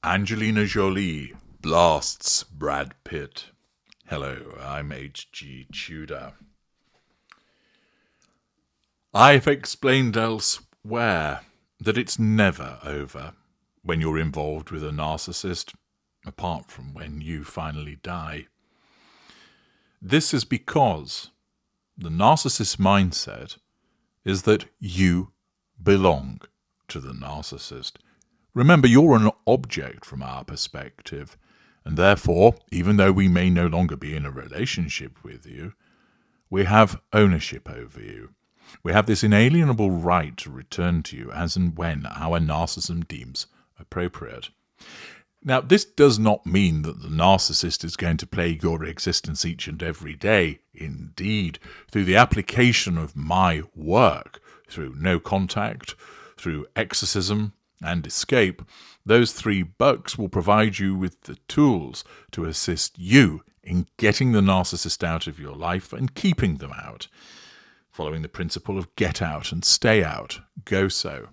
Angelina Jolie blasts Brad Pitt. Hello, I'm H.G. Tudor. I've explained elsewhere that it's never over when you're involved with a narcissist, apart from when you finally die. This is because the narcissist mindset is that you belong to the narcissist. Remember, you're an object from our perspective, and therefore, even though we may no longer be in a relationship with you, we have ownership over you. We have this inalienable right to return to you as and when our narcissism deems appropriate. Now, this does not mean that the narcissist is going to plague your existence each and every day. Indeed, through the application of my work, through no contact, through exorcism and escape, those 3 bucks will provide you with the tools to assist you in getting the narcissist out of your life and keeping them out, following the principle of get out and stay out, go so.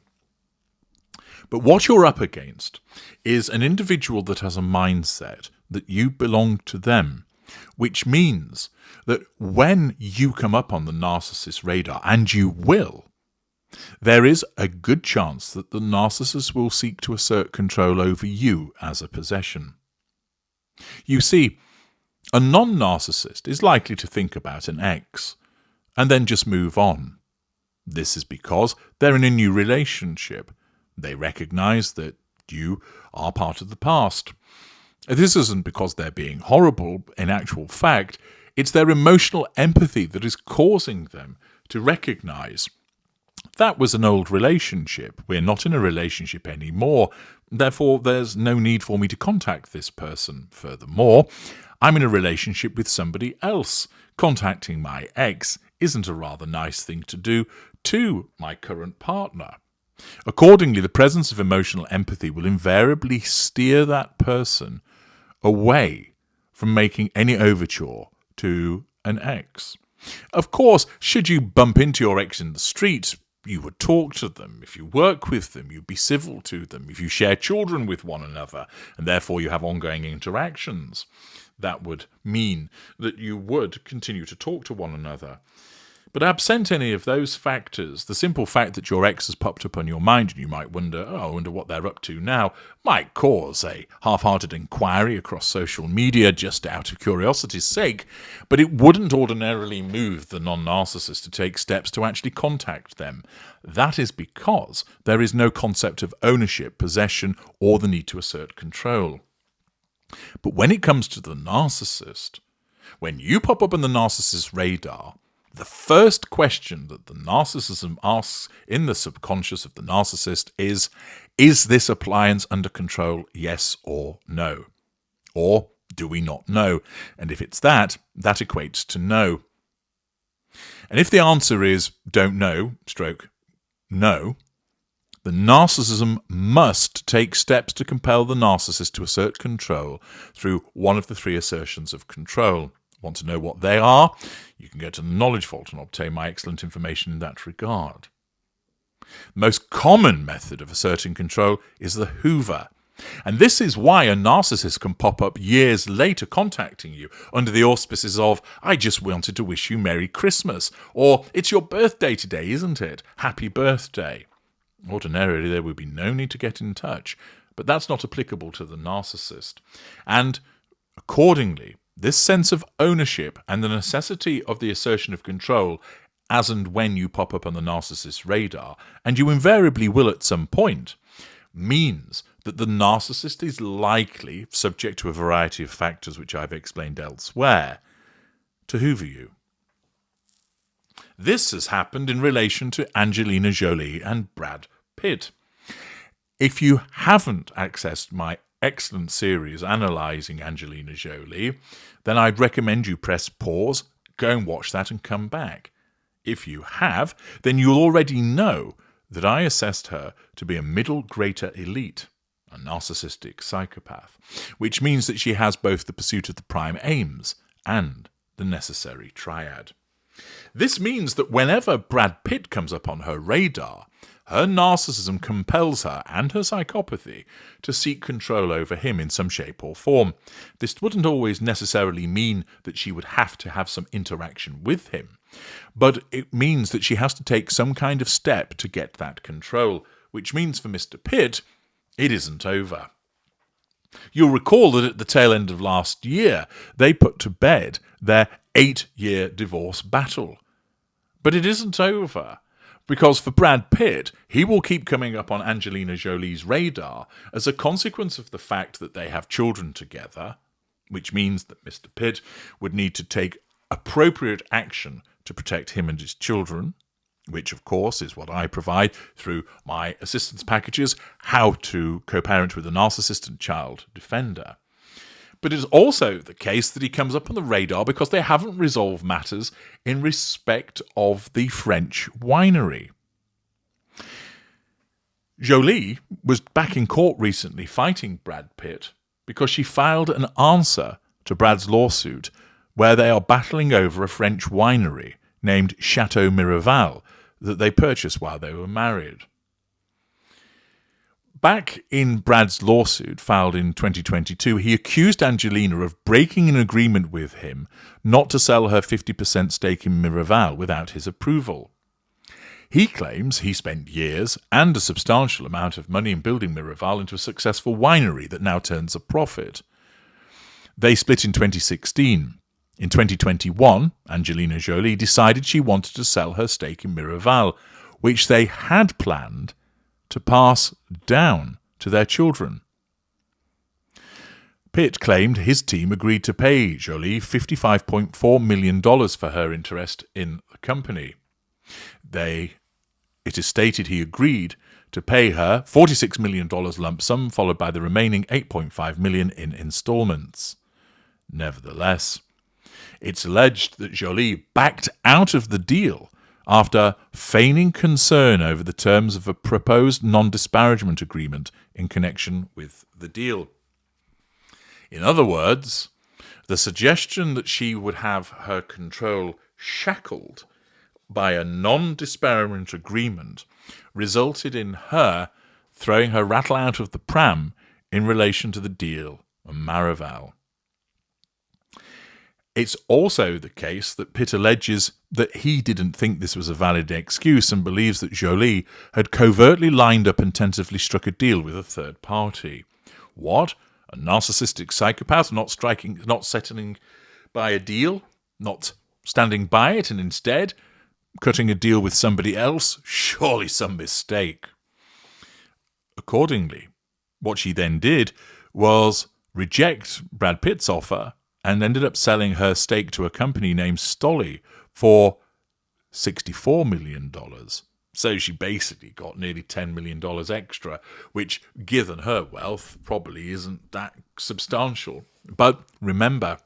But what you're up against is an individual that has a mindset that you belong to them, which means that when you come up on the narcissist radar, and you will, there is a good chance that the narcissist will seek to assert control over you as a possession. You see, a non-narcissist is likely to think about an ex and then just move on. This is because they're in a new relationship. They recognize that you are part of the past. This isn't because they're being horrible. In actual fact, it's their emotional empathy that is causing them to recognize that was an old relationship. We're not in a relationship anymore. Therefore, there's no need for me to contact this person. Furthermore, I'm in a relationship with somebody else. Contacting my ex isn't a rather nice thing to do to my current partner. Accordingly, the presence of emotional empathy will invariably steer that person away from making any overture to an ex. Of course, should you bump into your ex in the street, you would talk to them. If you work with them, you'd be civil to them. If you share children with one another, and therefore you have ongoing interactions, that would mean that you would continue to talk to one another. But absent any of those factors, the simple fact that your ex has popped up on your mind and you might wonder, I wonder what they're up to now, might cause a half-hearted inquiry across social media just out of curiosity's sake, but it wouldn't ordinarily move the non-narcissist to take steps to actually contact them. That is because there is no concept of ownership, possession, or the need to assert control. But when it comes to the narcissist, when you pop up on the narcissist's radar, the first question that the narcissism asks in the subconscious of the narcissist is this appliance under control, yes or no? Or do we not know? And if it's that equates to no. And if the answer is don't know, stroke no, the narcissism must take steps to compel the narcissist to assert control through one of the 3 assertions of control. Want to know what they are? You can go to the Knowledge Vault and obtain my excellent information in that regard. The most common method of asserting control is the hoover. And this is why a narcissist can pop up years later contacting you under the auspices of, I just wanted to wish you Merry Christmas, or it's your birthday today, isn't it? Happy birthday. Ordinarily, there would be no need to get in touch, but that's not applicable to the narcissist. And accordingly, this sense of ownership and the necessity of the assertion of control as and when you pop up on the narcissist's radar, and you invariably will at some point, means that the narcissist is likely, subject to a variety of factors which I've explained elsewhere, to hoover you. This has happened in relation to Angelina Jolie and Brad Pitt. If you haven't accessed my excellent series analysing Angelina Jolie, then I'd recommend you press pause, go and watch that and come back. If you have, then you'll already know that I assessed her to be a middle greater elite, a narcissistic psychopath, which means that she has both the pursuit of the prime aims and the necessary triad. This means that whenever Brad Pitt comes up on her radar, her narcissism compels her and her psychopathy to seek control over him in some shape or form. This wouldn't always necessarily mean that she would have to have some interaction with him, but it means that she has to take some kind of step to get that control, which means for Mr. Pitt, it isn't over. You'll recall that at the tail end of last year, they put to bed their 8-year divorce battle. But it isn't over, because for Brad Pitt, he will keep coming up on Angelina Jolie's radar as a consequence of the fact that they have children together, which means that Mr. Pitt would need to take appropriate action to protect him and his children, which, of course, is what I provide through my assistance packages, How to Co-Parent with a Narcissistic Child Defender. But it's also the case that he comes up on the radar because they haven't resolved matters in respect of the French winery. Jolie was back in court recently fighting Brad Pitt because she filed an answer to Brad's lawsuit where they are battling over a French winery named Chateau Miraval that they purchased while they were married. Back in Brad's lawsuit, filed in 2022, he accused Angelina of breaking an agreement with him not to sell her 50% stake in Miraval without his approval. He claims he spent years and a substantial amount of money in building Miraval into a successful winery that now turns a profit. They split in 2016. In 2021, Angelina Jolie decided she wanted to sell her stake in Miraval, which they had planned to pass down to their children. Pitt claimed his team agreed to pay Jolie $55.4 million for her interest in the company. It is stated he agreed to pay her $46 million lump sum, followed by the remaining $8.5 million in installments. Nevertheless, it's alleged that Jolie backed out of the deal after feigning concern over the terms of a proposed non-disparagement agreement in connection with the deal. In other words, the suggestion that she would have her control shackled by a non-disparagement agreement resulted in her throwing her rattle out of the pram in relation to the deal on Miraval. It's also the case that Pitt alleges that he didn't think this was a valid excuse and believes that Jolie had covertly lined up and tentatively struck a deal with a third party. What? A narcissistic psychopath not settling by a deal? Not standing by it and instead cutting a deal with somebody else? Surely some mistake. Accordingly, what she then did was reject Brad Pitt's offer and ended up selling her stake to a company named Stolly for $64 million. So she basically got nearly $10 million extra, which, given her wealth, probably isn't that substantial. But remember,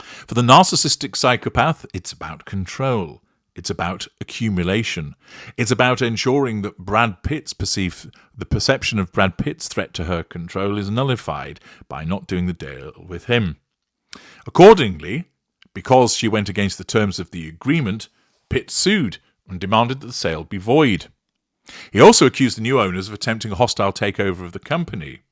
for the narcissistic psychopath, it's about control. It's about accumulation. It's about ensuring that the perception of Brad Pitt's threat to her control is nullified by not doing the deal with him. Accordingly, because she went against the terms of the agreement, Pitt sued and demanded that the sale be void. He also accused the new owners of attempting a hostile takeover of the company.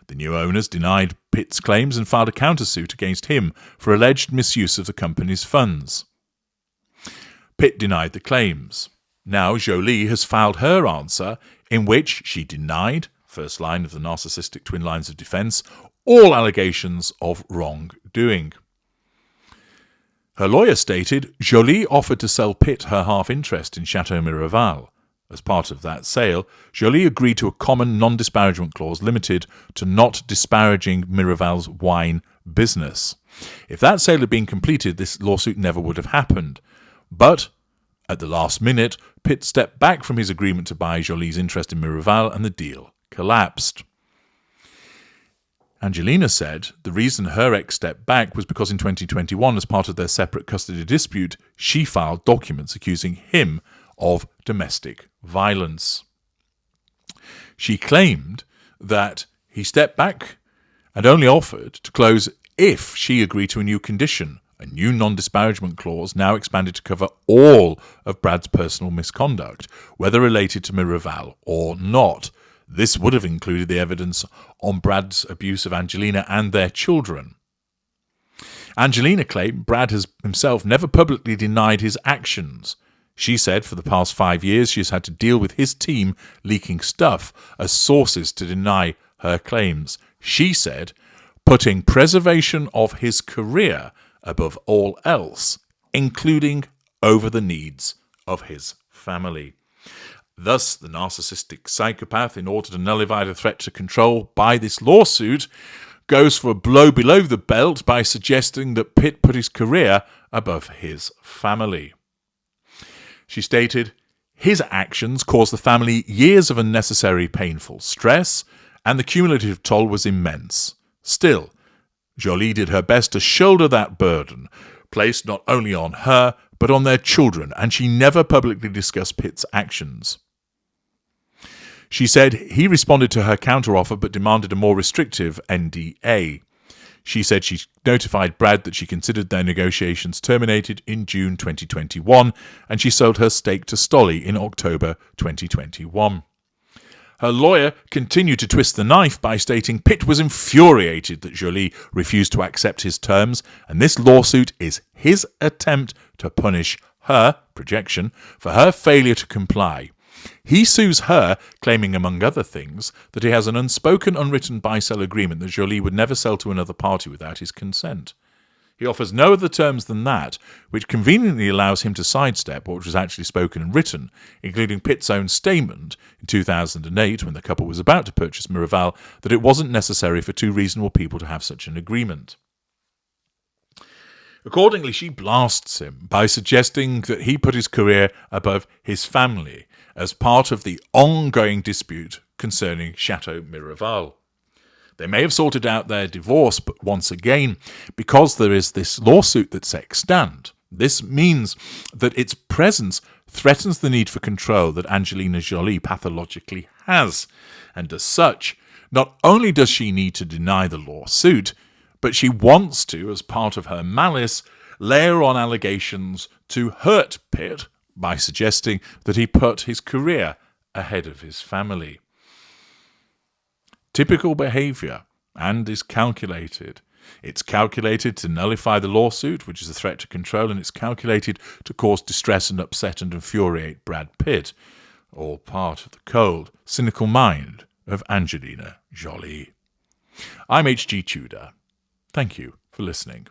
The new owners denied Pitt's claims and filed a countersuit against him for alleged misuse of the company's funds. Pitt denied the claims. Now Jolie has filed her answer, in which she denied, first line of the narcissistic twin lines of defence, all allegations of wrongdoing. Her lawyer stated Jolie offered to sell Pitt her half interest in Chateau Miraval. As part of that sale, Jolie agreed to a common non-disparagement clause limited to not disparaging Miraval's wine business. If that sale had been completed, this lawsuit never would have happened. But at the last minute, Pitt stepped back from his agreement to buy Jolie's interest in Miraval and the deal collapsed. Angelina said the reason her ex stepped back was because in 2021, as part of their separate custody dispute, she filed documents accusing him of domestic violence. She claimed that he stepped back and only offered to close if she agreed to a new condition, A new non-disparagement clause now expanded to cover all of Brad's personal misconduct, whether related to Miraval or not. This would have included the evidence on Brad's abuse of Angelina and their children. Angelina claimed Brad has himself never publicly denied his actions. She said for the past 5 years she has had to deal with his team leaking stuff as sources to deny her claims. She said, putting preservation of his career above all else, including over the needs of his family. Thus, the narcissistic psychopath, in order to nullify the threat to control by this lawsuit, goes for a blow below the belt by suggesting that Pitt put his career above his family. She stated, his actions caused the family years of unnecessary painful stress, and the cumulative toll was immense. Still, Jolie did her best to shoulder that burden, placed not only on her, but on their children, and she never publicly discussed Pitt's actions. She said he responded to her counteroffer but demanded a more restrictive NDA. She said she notified Brad that she considered their negotiations terminated in June 2021, and she sold her stake to Stolly in October 2021. Her lawyer continued to twist the knife by stating Pitt was infuriated that Jolie refused to accept his terms, and this lawsuit is his attempt to punish her, projection, for her failure to comply. He sues her, claiming, among other things, that he has an unspoken, unwritten buy-sell agreement that Jolie would never sell to another party without his consent. He offers no other terms than that, which conveniently allows him to sidestep what was actually spoken and written, including Pitt's own statement in 2008, when the couple was about to purchase Miraval, that it wasn't necessary for two reasonable people to have such an agreement. Accordingly, she blasts him by suggesting that he put his career above his family as part of the ongoing dispute concerning Chateau Miraval. They may have sorted out their divorce, but once again, because there is this lawsuit that's extant, this means that its presence threatens the need for control that Angelina Jolie pathologically has. And as such, not only does she need to deny the lawsuit, but she wants to, as part of her malice, layer on allegations to hurt Pitt by suggesting that he put his career ahead of his family. Typical behaviour, and is calculated. It's calculated to nullify the lawsuit, which is a threat to control, and it's calculated to cause distress and upset and infuriate Brad Pitt, all part of the cold, cynical mind of Angelina Jolie. I'm H.G. Tudor. Thank you for listening.